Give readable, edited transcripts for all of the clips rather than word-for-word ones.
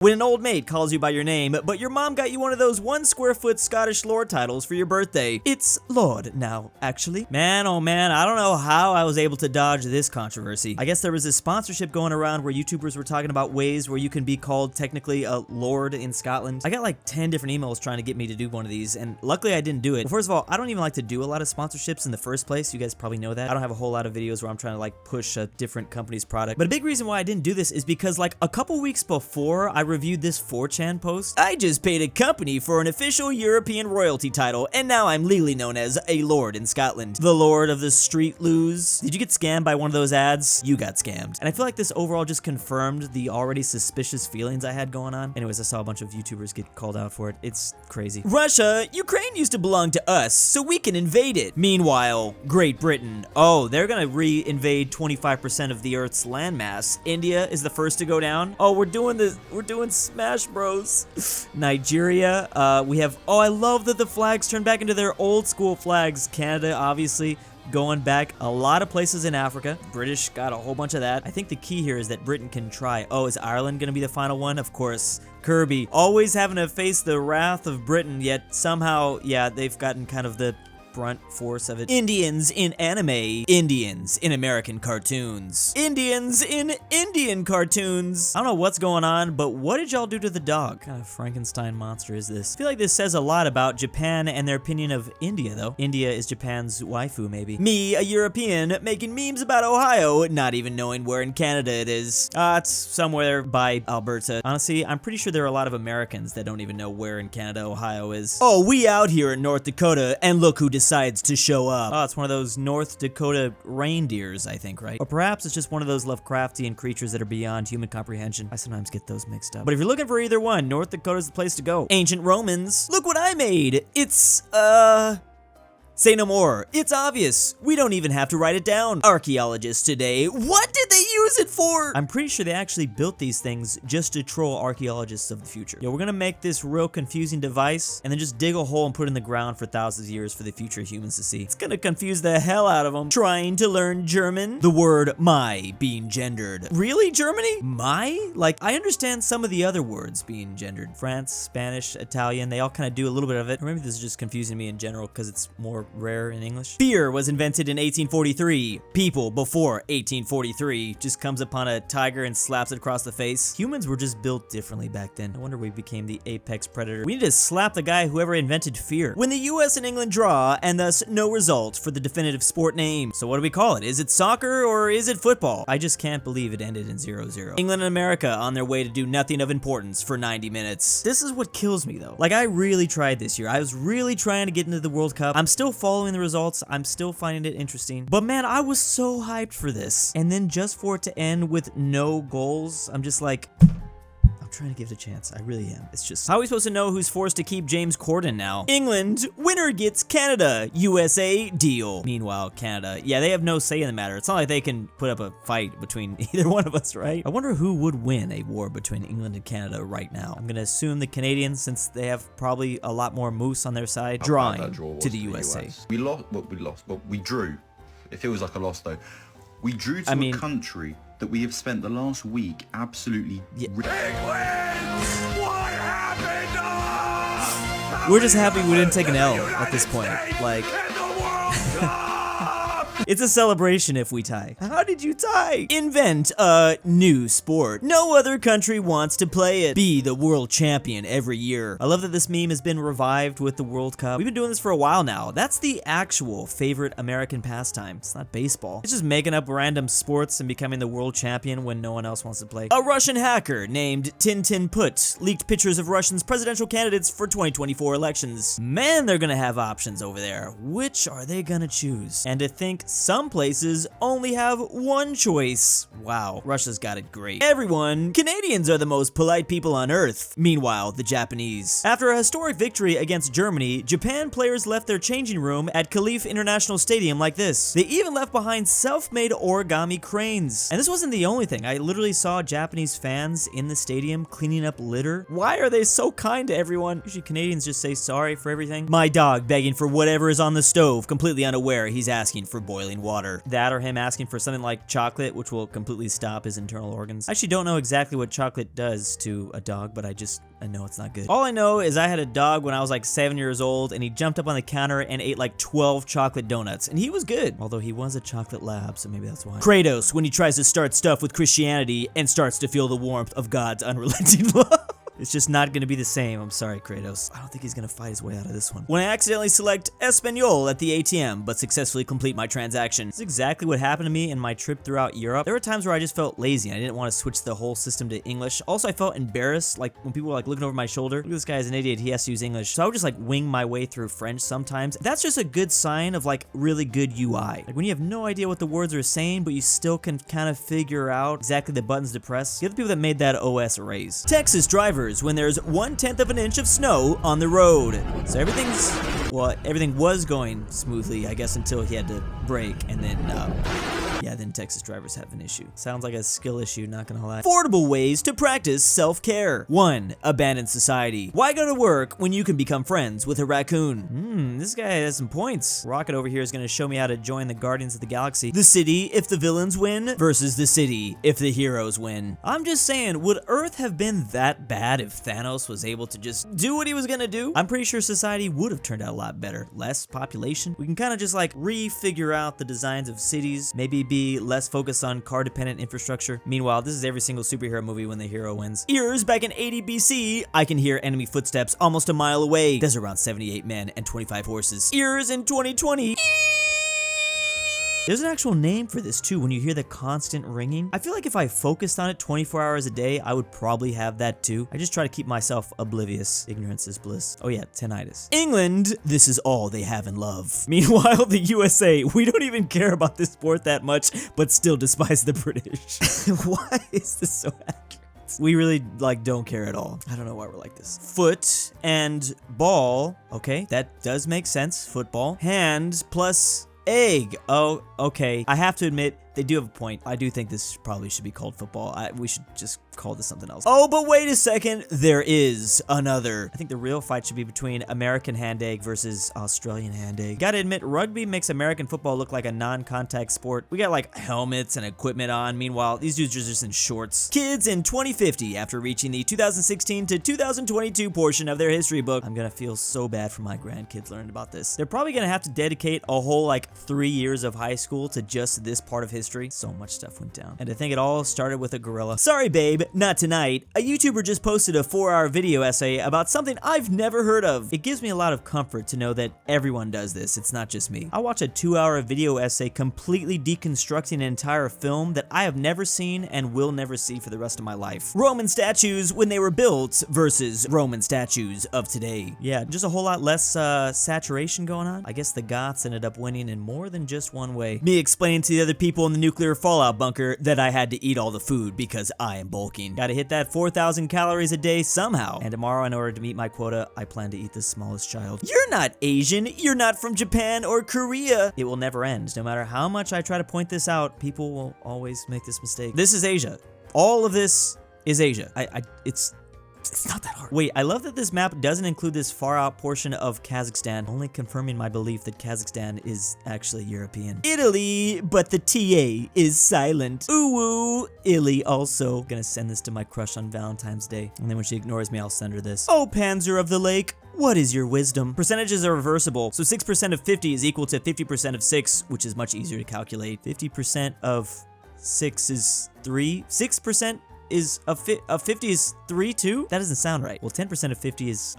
When an old mate calls you by your name, but your mom got you one of those 1 square foot Scottish lord titles for your birthday. It's Lord now, actually. Man, oh man, I don't know how I was able to dodge this controversy. I guess there was this sponsorship going around where YouTubers were talking about ways where you can be called technically a lord in Scotland. I got like 10 different emails trying to get me to do one of these, and luckily I didn't do it. Well, first of all, I don't even like to do a lot of sponsorships in the first place. You guys probably know that. I don't have a whole lot of videos where I'm trying to like push a different company's product. But a big reason why I didn't do this is because like a couple weeks before I reviewed this 4chan post, I just paid a company for an official European royalty title, and now I'm legally known as a lord in Scotland. The lord of the street loos. Did you get scammed by one of those ads? You got scammed. And I feel like this overall just confirmed the already suspicious feelings I had going on. Anyways, I saw a bunch of YouTubers get called out for it. It's crazy. Russia, Ukraine used to belong to us, so we can invade it. Meanwhile, Great Britain, oh, they're gonna re-invade 25% of the Earth's landmass. India is the first to go down. Oh, we're doing Smash Bros. Nigeria, we have, oh, I love that the flags turned back into their old school flags. Canada, obviously, going back. A lot of places in Africa. British got a whole bunch of that. I think the key here is that Britain can try. Oh, is Ireland gonna be the final one? Of course. Kirby, always having to face the wrath of Britain, yet somehow, yeah, they've gotten kind of the brunt force of it. Indians in anime. Indians in American cartoons. Indians in Indian cartoons. I don't know what's going on, but what did y'all do to the dog? What kind of Frankenstein monster is this? I feel like this says a lot about Japan and their opinion of India, though. India is Japan's waifu, maybe. Me, a European, making memes about Ohio, not even knowing where in Canada it is. It's somewhere by Alberta. Honestly, I'm pretty sure there are a lot of Americans that don't even know where in Canada Ohio is. Oh, we out here in North Dakota, and look who decides to show up. Oh, it's one of those North Dakota reindeers, I think, right? Or perhaps it's just one of those Lovecraftian creatures that are beyond human comprehension. I sometimes get those mixed up. But if you're looking for either one, North Dakota's the place to go. Ancient Romans, look what I made. It's, say no more. It's obvious. We don't even have to write it down. Archaeologists today, what did they use it for? I'm pretty sure they actually built these things just to troll archaeologists of the future. Yeah, we're gonna make this real confusing device and then just dig a hole and put it in the ground for thousands of years for the future humans to see. It's gonna confuse the hell out of them. Trying to learn German? The word my being gendered. Really, Germany? My? Like, I understand some of the other words being gendered. France, Spanish, Italian, they all kind of do a little bit of it. Or maybe this is just confusing me in general because it's more rare in English. Fear was invented in 1843. People before 1843 just comes upon a tiger and slaps it across the face. Humans were just built differently back then. No wonder we became the apex predator. We need to slap the guy whoever invented fear. When the US and England draw, and thus no result for the definitive sport name. So what do we call it? Is it soccer or is it football? I just can't believe it ended in 0-0. England and America on their way to do nothing of importance for 90 minutes. This is what kills me though. Like, I really tried this year. I was really trying to get into the World Cup. I'm still following the results. I'm still finding it interesting. But man, I was so hyped for this. And then just for it to end with no goals, I'm just like, I'm trying to give it a chance. I really am. It's just, how are we supposed to know who's forced to keep James Corden now? England, winner gets Canada. USA, deal. Meanwhile, Canada, yeah, they have no say in the matter. It's not like they can put up a fight between either one of us, right? I wonder who would win a war between England and Canada right now. I'm gonna assume the Canadians, since they have probably a lot more moose on their side, drawing to the USA. We lost, but we drew. It feels like a loss though. We drew to a country that we have spent the last week absolutely. We're just happy we didn't take an L at this point. Like, it's a celebration if we tie. How did you tie? Invent a new sport. No other country wants to play it. Be the world champion every year. I love that this meme has been revived with the World Cup. We've been doing this for a while now. That's the actual favorite American pastime. It's not baseball. It's just making up random sports and becoming the world champion when no one else wants to play. A Russian hacker named Tintin Put leaked pictures of Russians' presidential candidates for 2024 elections. Man, they're gonna have options over there. Which are they gonna choose? And to think some places only have one choice. Wow, Russia's got it great. Everyone, Canadians are the most polite people on earth. Meanwhile, the Japanese. After a historic victory against Germany, Japan players left their changing room at ClBlr International Stadium like this. They even left behind self-made origami cranes. And this wasn't the only thing. I literally saw Japanese fans in the stadium cleaning up litter. Why are they so kind to everyone? Usually Canadians just say sorry for everything. My dog begging for whatever is on the stove, completely unaware he's asking for boiling boiling water. That or him asking for something like chocolate, which will completely stop his internal organs. I actually don't know exactly what chocolate does to a dog, but I know it's not good. All I know is I had a dog when I was like 7 years old, and he jumped up on the counter and ate like 12 chocolate donuts, and he was good. Although he was a chocolate lab, so maybe that's why. Kratos, when he tries to start stuff with Christianity and starts to feel the warmth of God's unrelenting love. It's just not gonna be the same. I'm sorry, Kratos. I don't think he's gonna fight his way out of this one. When I accidentally select Espanol at the ATM, but successfully complete my transaction. This is exactly what happened to me in my trip throughout Europe. There were times where I just felt lazy and I didn't want to switch the whole system to English. Also, I felt embarrassed, like when people were like looking over my shoulder. Look, this guy is an idiot, he has to use English. So I would just like wing my way through French sometimes. That's just a good sign of like really good UI. Like when you have no idea what the words are saying, but you still can kind of figure out exactly the buttons to press. The other people that made that OS raise. Texas drivers, when there's 1/10 of an inch of snow on the road. So everything was going smoothly, I guess, until he had to brake, and then, then Texas drivers have an issue. Sounds like a skill issue, not gonna lie. Affordable ways to practice self-care. 1. Abandon society. Why go to work when you can become friends with a raccoon? This guy has some points. Rocket over here is gonna show me how to join the Guardians of the Galaxy. The city if the villains win versus the city if the heroes win. I'm just saying, would Earth have been that bad if Thanos was able to just do what he was gonna do? I'm pretty sure society would have turned out a lot better. Less population. We can kind of just like refigure out the designs of cities, maybe be less focused on car-dependent infrastructure. Meanwhile, this is every single superhero movie when the hero wins. Ears back in 80 BC, I can hear enemy footsteps almost a mile away. There's around 78 men and 25 horses. Ears in 2020. There's an actual name for this too when you hear the constant ringing. I feel like if I focused on it 24 hours a day, I would probably have that too. I just try to keep myself oblivious. Ignorance is bliss. Oh yeah, tinnitus. England, this is all they have in love. Meanwhile, the USA, we don't even care about this sport that much, but still despise the British. Why is this so accurate? We really like don't care at all. I don't know why we're like this. Foot and ball. Okay, that does make sense. Football. Hand plus egg. Oh, okay. I have to admit, they do have a point. I do think this probably should be called football. We should just call this something else. Oh, but wait a second. There is another. I think the real fight should be between American hand egg versus Australian hand egg. Gotta admit, rugby makes American football look like a non-contact sport. We got like helmets and equipment on. Meanwhile, these dudes are just in shorts. Kids in 2050, after reaching the 2016 to 2022 portion of their history book. I'm gonna feel so bad for my grandkids learning about this. They're probably gonna have to dedicate a whole like 3 years of high school to just this part of history. So much stuff went down. And I think it all started with a gorilla. Sorry, babe, not tonight. A YouTuber just posted a 4-hour video essay about something I've never heard of. It gives me a lot of comfort to know that everyone does this. It's not just me. I watch a 2-hour video essay completely deconstructing an entire film that I have never seen and will never see for the rest of my life. Roman statues when they were built versus Roman statues of today. Yeah, just a whole lot less saturation going on. I guess the Goths ended up winning in more than just one way. Me explaining to the other people in the nuclear fallout bunker that I had to eat all the food because I am bulking. Gotta hit that 4,000 calories a day somehow. And tomorrow, in order to meet my quota, I plan to eat the smallest child. You're not Asian. You're not from Japan or Korea. It will never end. No matter how much I try to point this out, people will always make this mistake. This is Asia. All of this is Asia. It's not that hard. Wait, I love that this map doesn't include this far out portion of Kazakhstan, only confirming my belief that Kazakhstan is actually European. Italy, but the TA is silent. Ooh, woo. Illy also. Gonna send this to my crush on Valentine's Day. And then when she ignores me, I'll send her this. Oh, Panzer of the Lake. What is your wisdom? Percentages are reversible, so 6% of 50 is equal to 50% of 6, which is much easier to calculate. 50% of 6 is 3. 6% is a 50 is 3 too? That doesn't sound right. Well, 10% of 50 is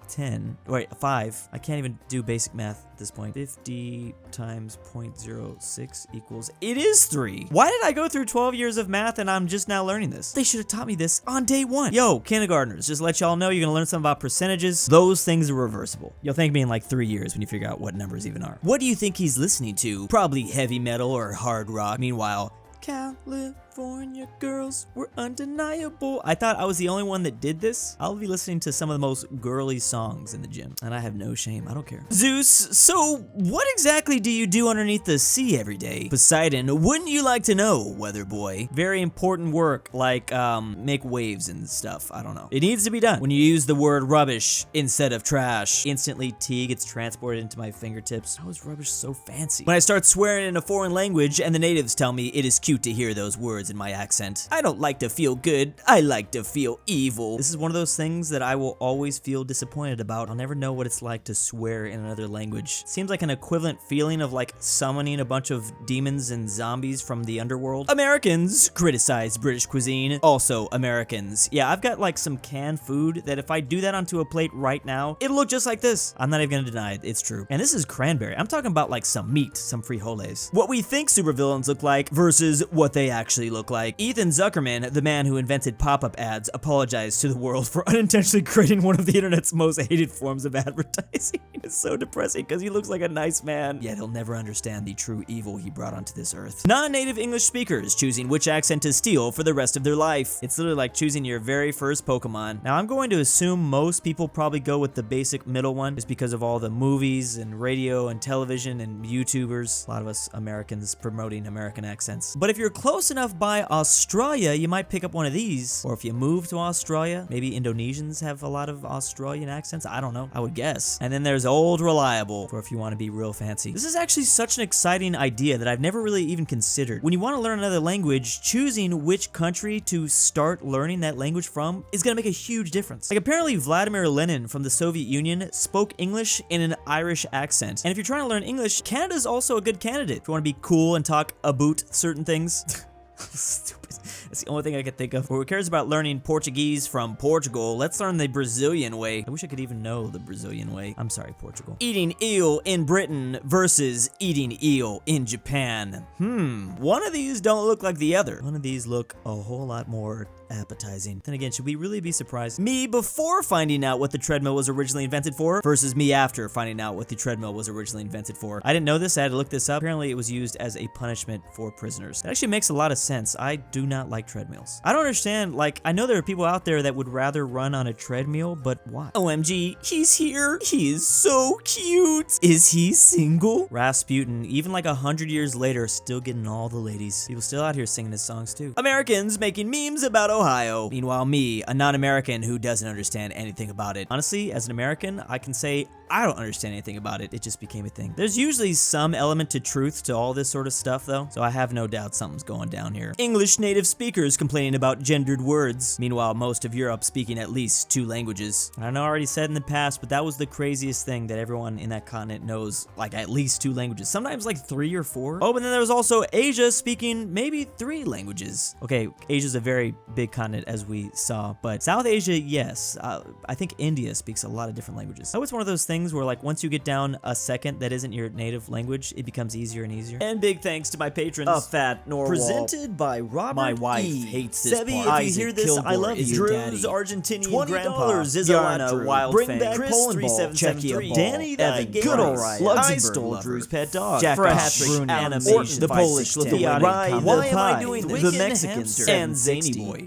10. Wait, 5. I can't even do basic math at this point. 50 times 0.06 equals... It is 3. Why did I go through 12 years of math and I'm just now learning this? They should have taught me this on day 1. Yo, kindergartners, just to let y'all know, you're gonna learn something about percentages. Those things are reversible. You'll thank me in like 3 years when you figure out what numbers even are. What do you think he's listening to? Probably heavy metal or hard rock. Meanwhile, California. California girls were undeniable. I thought I was the only one that did this. I'll be listening to some of the most girly songs in the gym, and I have no shame. I don't care. Zeus, so what exactly do you do underneath the sea every day? Poseidon, wouldn't you like to know, weather boy? Very important work, like make waves and stuff. I don't know. It needs to be done. When you use the word rubbish instead of trash, instantly tea gets transported into my fingertips. How is rubbish so fancy? When I start swearing in a foreign language and the natives tell me it is cute to hear those words in my accent. I don't like to feel good. I like to feel evil. This is one of those things that I will always feel disappointed about. I'll never know what it's like to swear in another language. Seems like an equivalent feeling of like summoning a bunch of demons and zombies from the underworld. Americans criticize British cuisine. Also Americans. Yeah, I've got like some canned food that if I do that onto a plate right now, it'll look just like this. I'm not even gonna deny it. It's true. And this is cranberry. I'm talking about like some meat, some frijoles. What we think supervillains look like versus what they actually look like. Ethan Zuckerman, the man who invented pop-up ads, apologized to the world for unintentionally creating one of the internet's most hated forms of advertising. It's so depressing because he looks like a nice man, yet he'll never understand the true evil he brought onto this earth. Non-native English speakers choosing which accent to steal for the rest of their life. It's literally like choosing your very first Pokemon. Now I'm going to assume most people probably go with the basic middle one just because of all the movies and radio and television and YouTubers. A lot of us Americans promoting American accents. But if you're close enough by Australia, you might pick up one of these. Or if you move to Australia, maybe Indonesians have a lot of Australian accents. I don't know. I would guess. And then there's Old Reliable for if you want to be real fancy. This is actually such an exciting idea that I've never really even considered. When you want to learn another language, choosing which country to start learning that language from is going to make a huge difference. Like apparently Vladimir Lenin from the Soviet Union spoke English in an Irish accent. And if you're trying to learn English, Canada's also a good candidate. If you want to be cool and talk about certain things. Stupid. That's the only thing I can think of. Who cares about learning Portuguese from Portugal? Let's learn the Brazilian way. I wish I could even know the Brazilian way. I'm sorry, Portugal. Eating eel in Britain versus eating eel in Japan. One of these don't look like the other. One of these look a whole lot more appetizing. Then again, should we really be surprised? Me before finding out what the treadmill was originally invented for versus me after finding out what the treadmill was originally invented for. I didn't know this. I had to look this up. Apparently, it was used as a punishment for prisoners. That actually makes a lot of sense. I do not like treadmills. I don't understand. Like, I know there are people out there that would rather run on a treadmill, but why? OMG, he's here. He is so cute. Is he single? Rasputin, even like 100 years later, still getting all the ladies. People still out here singing his songs too. Americans making memes about Ohio. Meanwhile, me, a non-American who doesn't understand anything about it. Honestly, as an American, I can say I don't understand anything about it. It just became a thing. There's usually some element to truth to all this sort of stuff, though, so I have no doubt something's going down here. English native speakers complaining about gendered words. Meanwhile, most of Europe speaking at least 2 languages. I know I already said in the past, but that was the craziest thing that everyone in that continent knows, like at least 2 languages. Sometimes like 3 or 4. Oh, but then there was also Asia speaking maybe 3 languages. Okay, Asia's a very big continent as we saw, but South Asia, yes. I think India speaks a lot of different languages. Oh, it's one of those things where like once you get down a second that isn't your native language, it becomes easier and easier. And big thanks to my patrons. aPhatNarwhal. Presented by Robert My wife E. hates this Sebi, part. if you hear this, I love you. Drew's Argentinian grandpa. $20 is Yarna, Wild Bring Fang, back Chris Polandball, 3773, DannyThyGamer, GoodOldRyah, istoledrewspetdog, jakov, Phresh Animations, the Polish-Lithuanian Commonwealth, Veiotic, Why am I doing the this? Mexicans, and ZaneyBoi.